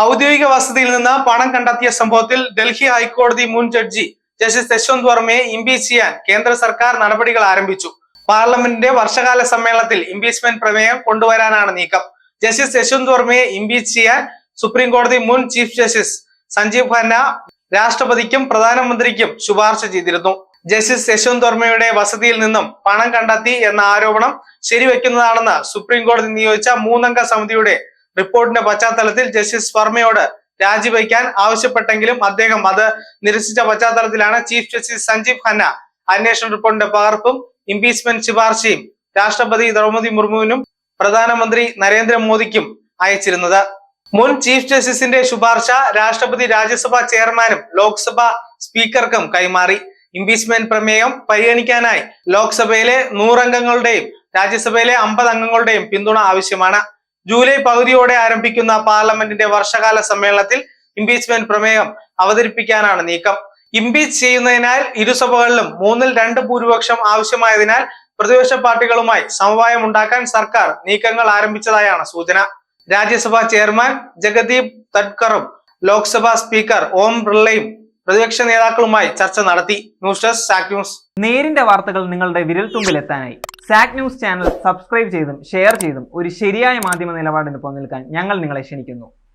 ഔദ്യോഗിക വസതിയിൽ നിന്ന് പണം കണ്ടെത്തിയ സംഭവത്തിൽ ഡൽഹി ഹൈക്കോടതി മുൻ ജഡ്ജി ജസ്റ്റിസ് യശ്വന്ത് വർമ്മയെ ഇംപീച്ച് ചെയ്യാൻ കേന്ദ്ര സർക്കാർ നടപടികൾ ആരംഭിച്ചു. പാർലമെന്റിന്റെ വർഷകാല സമ്മേളനത്തിൽ ഇംപീച്ച്മെന്റ് പ്രമേയം കൊണ്ടുവരാനാണ് നീക്കം. ജസ്റ്റിസ് യശ്വന്ത് വർമ്മയെ ഇംപീച്ച് ചെയ്യാൻ സുപ്രീം കോടതി മുൻ ചീഫ് ജസ്റ്റിസ് സഞ്ജീവ് ഖന്ന രാഷ്ട്രപതിക്കും പ്രധാനമന്ത്രിക്കും ശുപാർശ ചെയ്തിരുന്നു. ജസ്റ്റിസ് യശ്വന്ത് വർമ്മയുടെ വസതിയിൽ നിന്നും പണം കണ്ടെത്തി എന്ന ആരോപണം ശരിവെക്കുന്നതാണെന്ന് സുപ്രീം കോടതി നിയോഗിച്ച 3-അംഗ സമിതിയുടെ റിപ്പോർട്ടിന്റെ പശ്ചാത്തലത്തിൽ ജസ്റ്റിസ് വർമ്മയോട് രാജിവെക്കാൻ ആവശ്യപ്പെട്ടെങ്കിലും അദ്ദേഹം അത് നിരസിച്ച പശ്ചാത്തലത്തിലാണ് ചീഫ് ജസ്റ്റിസ് സഞ്ജീവ് ഖന്ന അന്വേഷണ റിപ്പോർട്ടിന്റെ പകർപ്പും ഇംപീച്ച്മെന്റ് ശുപാർശയും രാഷ്ട്രപതി ദ്രൗപദി മുർമുവിനും പ്രധാനമന്ത്രി നരേന്ദ്രമോദിക്കും അയച്ചിരുന്നത്. മുൻ ചീഫ് ജസ്റ്റിസിന്റെ ശുപാർശ രാഷ്ട്രപതി രാജ്യസഭാ ചെയർമാനും ലോക്സഭ സ്പീക്കർക്കും കൈമാറി. ഇംപീച്ച്മെന്റ് പ്രമേയം പരിഗണിക്കാനായി ലോക്സഭയിലെ 100 അംഗങ്ങളുടെയും രാജ്യസഭയിലെ 50 അംഗങ്ങളുടെയും പിന്തുണ ആവശ്യമാണ്. ജൂലൈ പകുതിയോടെ ആരംഭിക്കുന്ന പാർലമെന്റിന്റെ വർഷകാല സമ്മേളനത്തിൽ ഇംപീച്ച്മെന്റ് പ്രമേയം അവതരിപ്പിക്കാനാണ് നീക്കം. ഇംപീച്ച് ചെയ്യുന്നതിനാൽ ഇരുസഭകളിലും 3/2 ഭൂരിപക്ഷം ആവശ്യമായതിനാൽ പ്രതിപക്ഷ പാർട്ടികളുമായി സമവായം ഉണ്ടാക്കാൻ സർക്കാർ നീക്കങ്ങൾ ആരംഭിച്ചതായാണ് സൂചന. രാജ്യസഭാ ചെയർമാൻ ജഗദീപ് ധൻഖറും ലോക്സഭാ സ്പീക്കർ ഓം ബിർളയും പ്രതിപക്ഷ നേതാക്കളുമായി ചർച്ച നടത്തി. ന്യൂസ് ഡെസ്ക് സാക് ന്യൂസ്. നേരിന്റെ വാർത്തകൾ നിങ്ങളുടെ വിരൽത്തുമ്പിൽ എത്താനായി സാക് ന്യൂസ് ചാനൽ സബ്സ്ക്രൈബ് ചെയ്തും ഷെയർ ചെയ്തും ഒരു ശരിയായ മാധ്യമ നിലപാടിന് പോകാൻ ഞങ്ങൾ നിങ്ങളെ ക്ഷണിക്കുന്നു.